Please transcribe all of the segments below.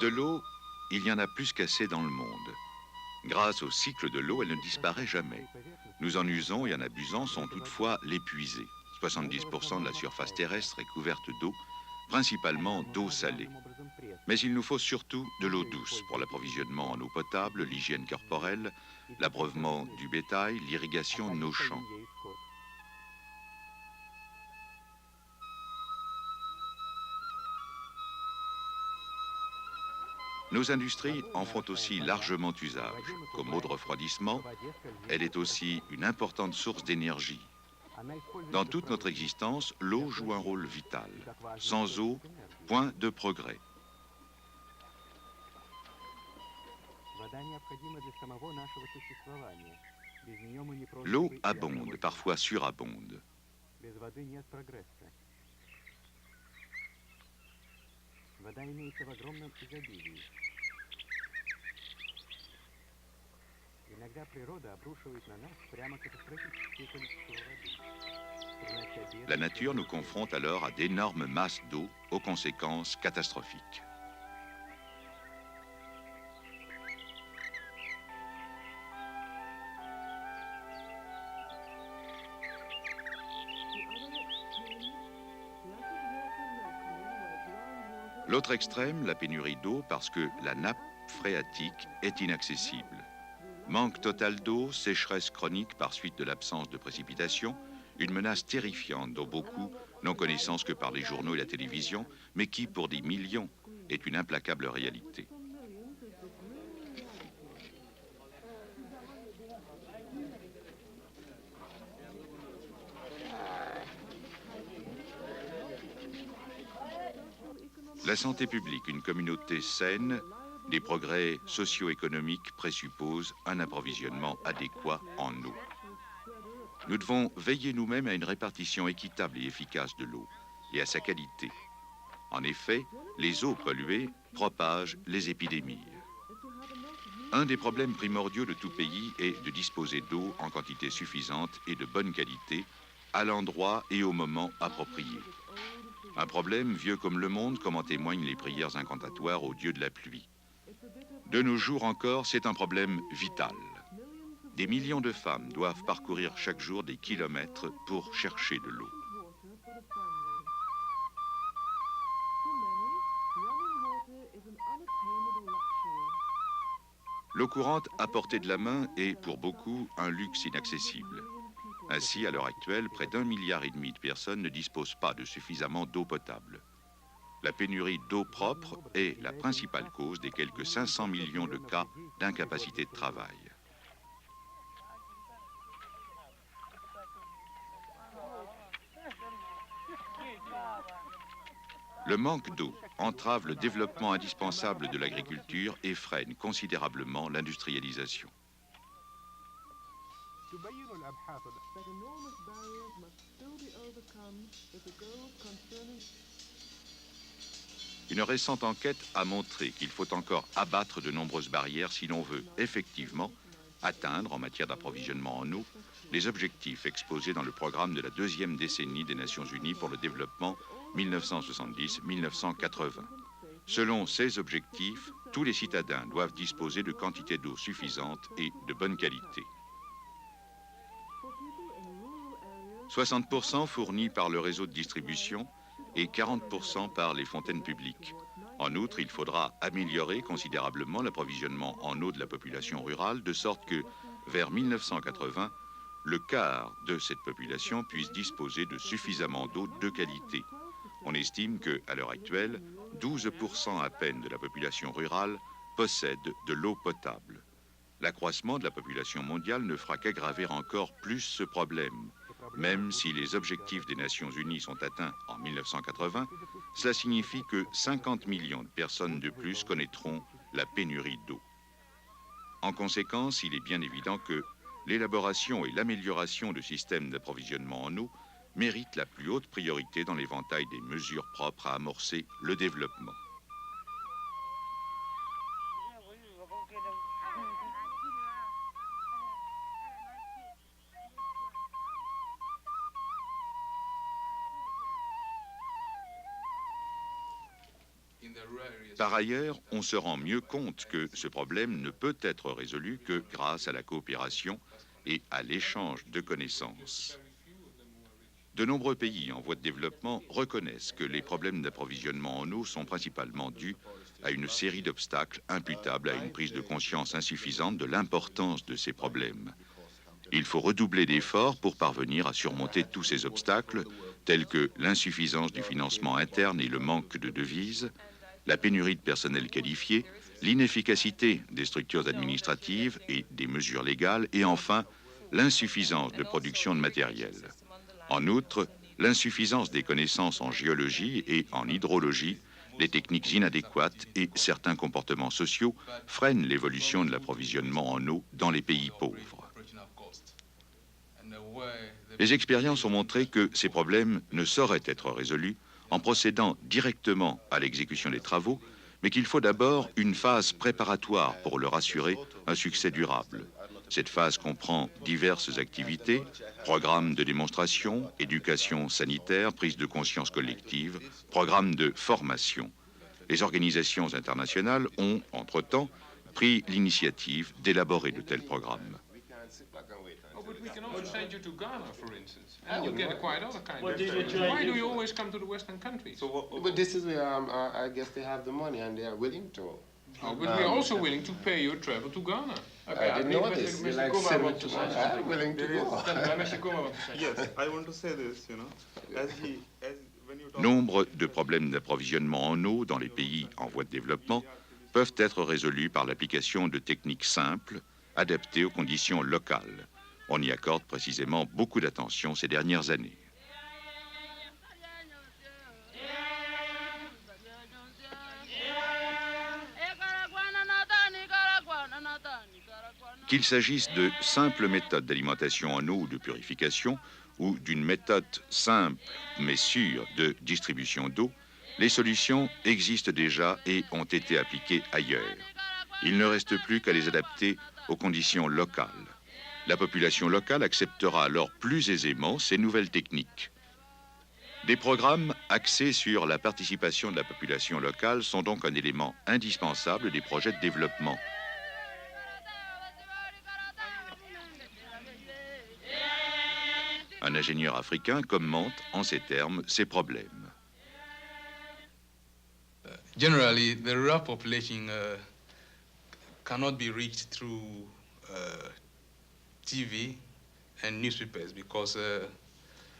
De l'eau, il y en a plus qu'assez dans le monde. Grâce au cycle de l'eau, elle ne disparaît jamais. Nous en usons et en abusant sans toutefois l'épuiser. 70% de la surface terrestre est couverte d'eau, principalement d'eau salée. Mais il nous faut surtout de l'eau douce pour l'approvisionnement en eau potable, l'hygiène corporelle, l'abreuvement du bétail, l'irrigation de nos champs. Nos industries en font aussi largement usage. Comme eau de refroidissement, elle est aussi une importante source d'énergie. Dans toute notre existence, l'eau joue un rôle vital. Sans eau, point de progrès. L'eau abonde, parfois surabonde. La nature nous confronte alors à d'énormes masses d'eau aux conséquences catastrophiques. L'autre extrême, la pénurie d'eau, parce que la nappe phréatique est inaccessible. Manque total d'eau, sécheresse chronique par suite de l'absence de précipitations, une menace terrifiante dont beaucoup n'ont connaissance que par les journaux et la télévision, mais qui, pour des millions, est une implacable réalité. La santé publique, une communauté saine, des progrès socio-économiques présupposent un approvisionnement adéquat en eau. Nous devons veiller nous-mêmes à une répartition équitable et efficace de l'eau et à sa qualité. En effet, les eaux polluées propagent les épidémies. Un des problèmes primordiaux de tout pays est de disposer d'eau en quantité suffisante et de bonne qualité, à l'endroit et au moment approprié. Un problème vieux comme le monde, comme en témoignent les prières incantatoires au dieu de la pluie. De nos jours encore, c'est un problème vital. Des millions de femmes doivent parcourir chaque jour des kilomètres pour chercher de l'eau. L'eau courante à portée de la main est, pour beaucoup, un luxe inaccessible. Ainsi, à l'heure actuelle, près d'1,5 milliard de personnes ne disposent pas de suffisamment d'eau potable. La pénurie d'eau propre est la principale cause des quelques 500 millions de cas d'incapacité de travail. Le manque d'eau entrave le développement indispensable de l'agriculture et freine considérablement l'industrialisation. Une récente enquête a montré qu'il faut encore abattre de nombreuses barrières si l'on veut effectivement atteindre, en matière d'approvisionnement en eau, les objectifs exposés dans le programme de la deuxième décennie des Nations Unies pour le développement 1970-1980. Selon ces objectifs, tous les citadins doivent disposer de quantités d'eau suffisantes et de bonne qualité. 60% fournis par le réseau de distribution et 40% par les fontaines publiques. En outre, il faudra améliorer considérablement l'approvisionnement en eau de la population rurale, de sorte que, vers 1980, le quart de cette population puisse disposer de suffisamment d'eau de qualité. On estime qu'à l'heure actuelle, 12% à peine de la population rurale possède de l'eau potable. L'accroissement de la population mondiale ne fera qu'aggraver encore plus ce problème. Même si les objectifs des Nations Unies sont atteints en 1980, cela signifie que 50 millions de personnes de plus connaîtront la pénurie d'eau. En conséquence, il est bien évident que l'élaboration et l'amélioration de systèmes d'approvisionnement en eau méritent la plus haute priorité dans l'éventail des mesures propres à amorcer le développement. Par ailleurs, on se rend mieux compte que ce problème ne peut être résolu que grâce à la coopération et à l'échange de connaissances. De nombreux pays en voie de développement reconnaissent que les problèmes d'approvisionnement en eau sont principalement dus à une série d'obstacles imputables à une prise de conscience insuffisante de l'importance de ces problèmes. Il faut redoubler d'efforts pour parvenir à surmonter tous ces obstacles, tels que l'insuffisance du financement interne et le manque de devises, la pénurie de personnel qualifié, l'inefficacité des structures administratives et des mesures légales, et enfin, l'insuffisance de production de matériel. En outre, l'insuffisance des connaissances en géologie et en hydrologie, les techniques inadéquates et certains comportements sociaux freinent l'évolution de l'approvisionnement en eau dans les pays pauvres. Les expériences ont montré que ces problèmes ne sauraient être résolus en procédant directement à l'exécution des travaux, mais qu'il faut d'abord une phase préparatoire pour leur assurer un succès durable. Cette phase comprend diverses activités, programmes de démonstration, éducation sanitaire, prise de conscience collective, programmes de formation. Les organisations internationales ont, entre-temps, pris l'initiative d'élaborer de tels programmes. We can also send you to Ghana, for instance, and you get quite other kind of things. Why do you always come to the Western countries? But this is where I guess they have the money and they are willing to. Oh, but we are also willing to pay your travel to Ghana. I didn't know this. You're like 70. I'm willing to go. Yes, I want to say this, when you talk... Nombre de problèmes d'approvisionnement en eau dans les pays en voie de développement peuvent être résolus par l'application de techniques simples, adaptées aux conditions locales. On y accorde précisément beaucoup d'attention ces dernières années. Qu'il s'agisse de simples méthodes d'alimentation en eau ou de purification, ou d'une méthode simple mais sûre de distribution d'eau, les solutions existent déjà et ont été appliquées ailleurs. Il ne reste plus qu'à les adapter aux conditions locales. La population locale acceptera alors plus aisément ces nouvelles techniques. Des programmes axés sur la participation de la population locale sont donc un élément indispensable des projets de développement. Un ingénieur africain commente en ces termes ces problèmes. Generally, the rural population cannot be reached through TV and newspapers because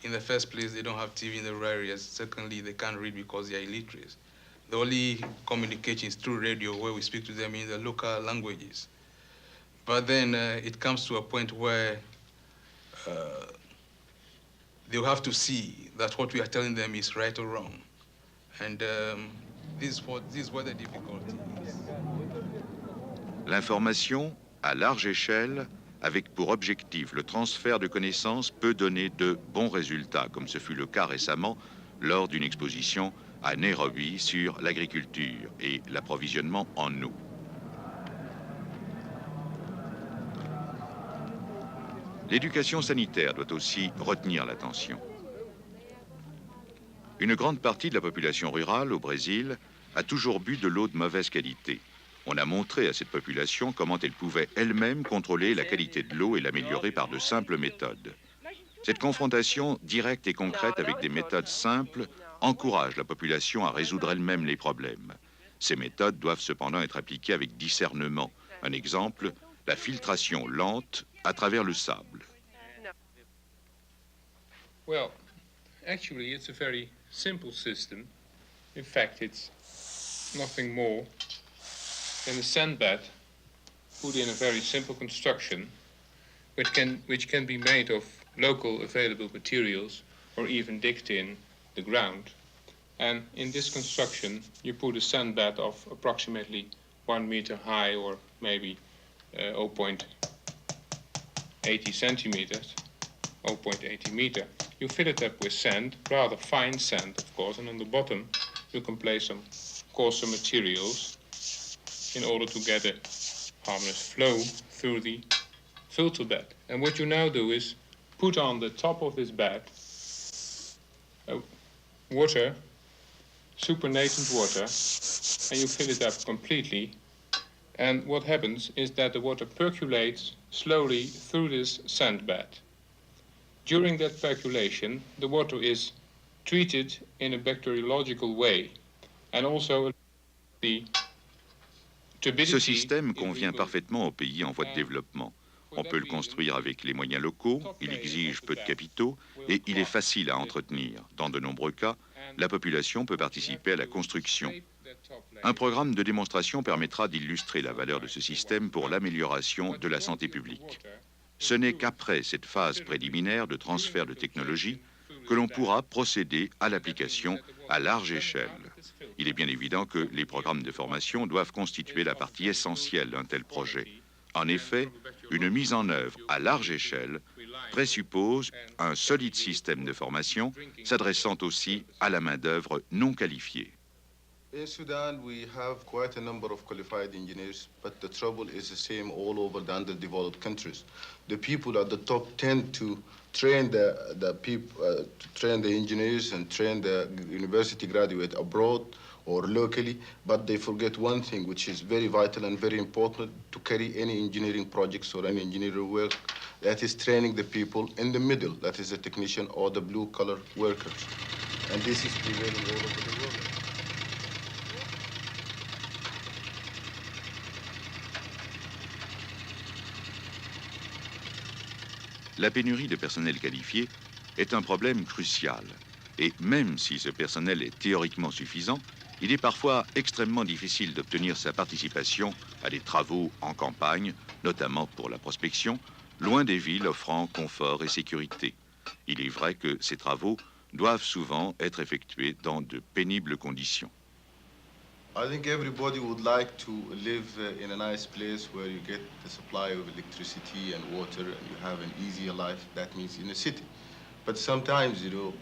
in the first place, they don't have TV in the rural areas. Secondly, they can't read because they are illiterate. The only communication is through radio where we speak to them in the local languages. But then it comes to a point where they'll have to see that what we are telling them is right or wrong. And this is where the difficulty is. L'information à large échelle, avec pour objectif le transfert de connaissances, peut donner de bons résultats, comme ce fut le cas récemment lors d'une exposition à Nairobi sur l'agriculture et l'approvisionnement en eau. L'éducation sanitaire doit aussi retenir l'attention. Une grande partie de la population rurale au Brésil a toujours bu de l'eau de mauvaise qualité. On a montré à cette population comment elle pouvait elle-même contrôler la qualité de l'eau et l'améliorer par de simples méthodes. Cette confrontation directe et concrète avec des méthodes simples encourage la population à résoudre elle-même les problèmes. Ces méthodes doivent cependant être appliquées avec discernement. Un exemple, la filtration lente à travers le sable. Well, actually, it's a very simple system. In fact, it's nothing more than a sandbed put in a very simple construction, which can be made of local available materials or even digged in the ground. And in this construction, you put a sandbed of approximately 1 meter high or maybe 0.80 centimeters, 0.80 meter. You fill it up with sand, rather fine sand, of course, and on the bottom you can place some coarser materials in order to get a harmless flow through the filter bed. And what you now do is put on the top of this bed water supernatant water and you fill it up completely. And what happens is that the water percolates slowly through this sand bed. During that percolation, the water is treated in a bacteriological way and also the turbidity. Ce système convient parfaitement aux pays en voie de développement. On peut le construire avec les moyens locaux, il exige peu de capitaux et il est facile à entretenir. Dans de nombreux cas, la population peut participer à la construction. Un programme de démonstration permettra d'illustrer la valeur de ce système pour l'amélioration de la santé publique. Ce n'est qu'après cette phase préliminaire de transfert de technologie que l'on pourra procéder à l'application à large échelle. Il est bien évident que les programmes de formation doivent constituer la partie essentielle d'un tel projet. En effet, une mise en œuvre à large échelle présuppose un solide système de formation s'adressant aussi à la main-d'œuvre non qualifiée. In Sudan, we have quite a number of qualified engineers, but the trouble is the same all over the underdeveloped countries. The people at the top tend to train train the engineers and train the university graduate abroad or locally, but they forget one thing, which is very vital and very important to carry any engineering projects or any engineering work, that is training the people in the middle, that is the technician or the blue-collar workers. And this is prevailing all over the world. La pénurie de personnel qualifié est un problème crucial. Et même si ce personnel est théoriquement suffisant, il est parfois extrêmement difficile d'obtenir sa participation à des travaux en campagne, notamment pour la prospection, loin des villes offrant confort et sécurité. Il est vrai que ces travaux doivent souvent être effectués dans de pénibles conditions. I think everybody would like to live in a nice place where you get the supply of electricity and water and you have an easier life. That means in a city. But sometimes, you know,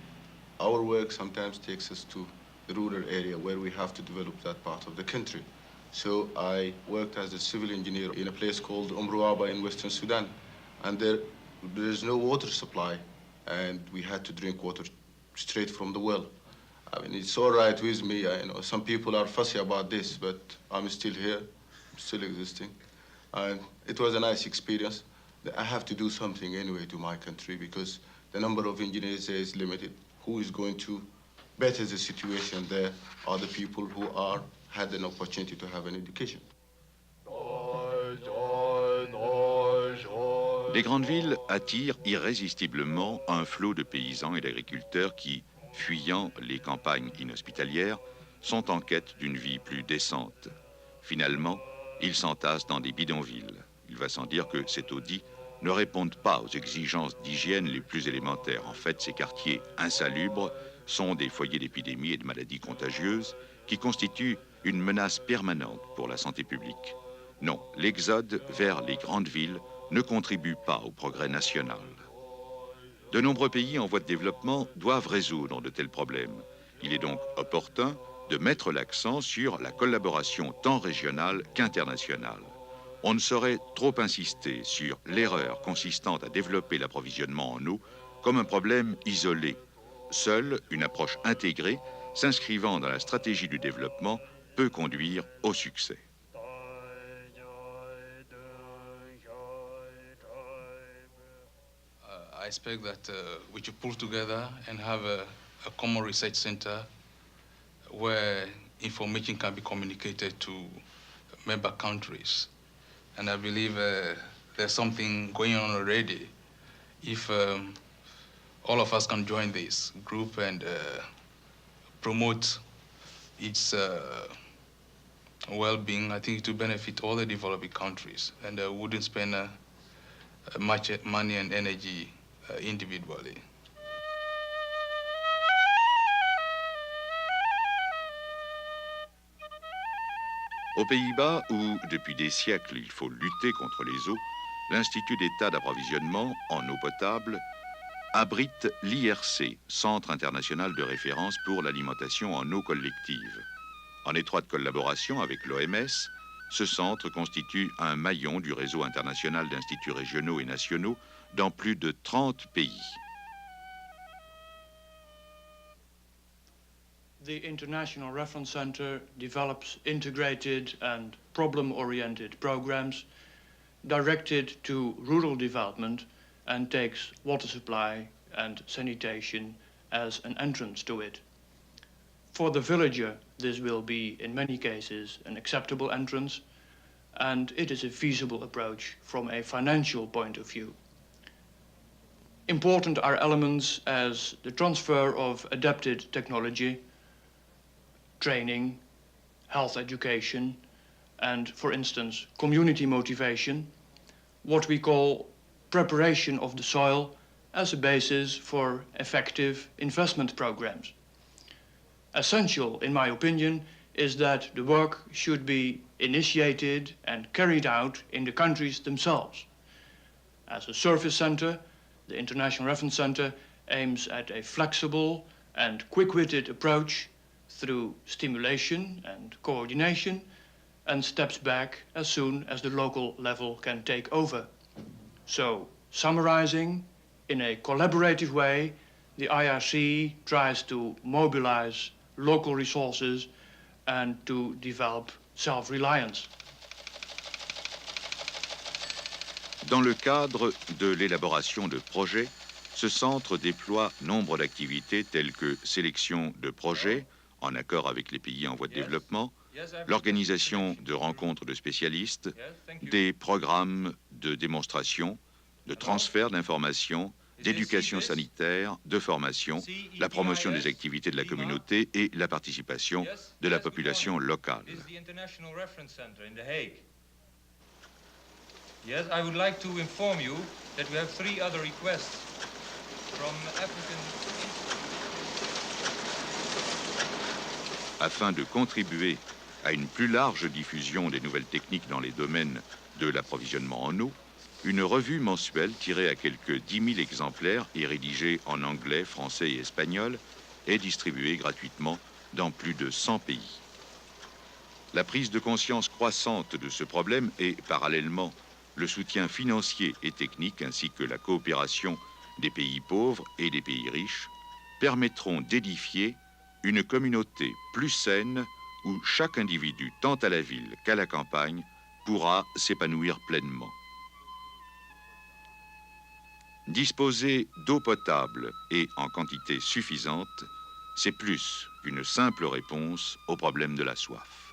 our work sometimes takes us to the rural area where we have to develop that part of the country. So I worked as a civil engineer in a place called Umruaba in Western Sudan. And there is no water supply and we had to drink water straight from the well. I mean, it's all right with me. You know, some people are fussy about this, but I'm still here, still existing. And it was a nice experience. I have to do something anyway to my country because the number of engineers there is limited. Who is going to better the situation there are the people who had an opportunity to have an education. Les grandes villes attirent irrésistiblement un flot de paysans et d'agriculteurs qui, fuyant les campagnes inhospitalières, sont en quête d'une vie plus décente. Finalement, ils s'entassent dans des bidonvilles. Il va sans dire que ces taudis ne répondent pas aux exigences d'hygiène les plus élémentaires. En fait, ces quartiers insalubres sont des foyers d'épidémies et de maladies contagieuses qui constituent une menace permanente pour la santé publique. Non, l'exode vers les grandes villes ne contribue pas au progrès national. De nombreux pays en voie de développement doivent résoudre de tels problèmes. Il est donc opportun de mettre l'accent sur la collaboration tant régionale qu'internationale. On ne saurait trop insister sur l'erreur consistant à développer l'approvisionnement en eau comme un problème isolé. Seule une approche intégrée, s'inscrivant dans la stratégie du développement, peut conduire au succès. I expect that we should pull together and have a common research center where information can be communicated to member countries. And I believe there's something going on already. If all of us can join this group and promote its well-being, I think it will benefit all the developing countries and wouldn't spend much money and energy individually. Aux Pays-Bas, où depuis des siècles il faut lutter contre les eaux, l'Institut d'État d'approvisionnement en eau potable abrite l'IRC, Centre international de référence pour l'alimentation en eau collective. En étroite collaboration avec l'OMS, ce centre constitue un maillon du réseau international d'instituts régionaux et nationaux dans plus de 30 pays. the International Reference Center develops integrated and problem-oriented programs directed to rural development and takes water supply and sanitation as an entrance to it. For the villager, this will be, in many cases, an acceptable entrance, and it is a feasible approach from a financial point of view. Important are elements as the transfer of adapted technology, training, health education, and, for instance, community motivation, what we call preparation of the soil as a basis for effective investment programs. Essential, in my opinion, is that the work should be initiated and carried out in the countries themselves. As a service center, the International Reference Center aims at a flexible and quick-witted approach through stimulation and coordination, and steps back as soon as the local level can take over. So, summarizing, in a collaborative way, the IRC tries to mobilize local resources and to develop self-reliance. Dans le cadre de l'élaboration de projets, ce centre déploie nombre d'activités telles que sélection de projets, en accord avec les pays en voie de développement, l'organisation de rencontres de spécialistes, des programmes de démonstration, de transfert d'informations, d'éducation sanitaire, de formation, la promotion des activités de la communauté et la participation de la population locale. Yes, I would like to inform you that we have 3 other requests from African... Afin de contribuer à une plus large diffusion des nouvelles techniques dans les domaines de l'approvisionnement en eau, une revue mensuelle tirée à quelques 10 000 exemplaires et rédigée en anglais, français et espagnol est distribuée gratuitement dans plus de 100 pays. La prise de conscience croissante de ce problème et, parallèlement, le soutien financier et technique ainsi que la coopération des pays pauvres et des pays riches permettront d'édifier une communauté plus saine où chaque individu, tant à la ville qu'à la campagne, pourra s'épanouir pleinement. Disposer d'eau potable et en quantité suffisante, c'est plus qu'une simple réponse au problème de la soif.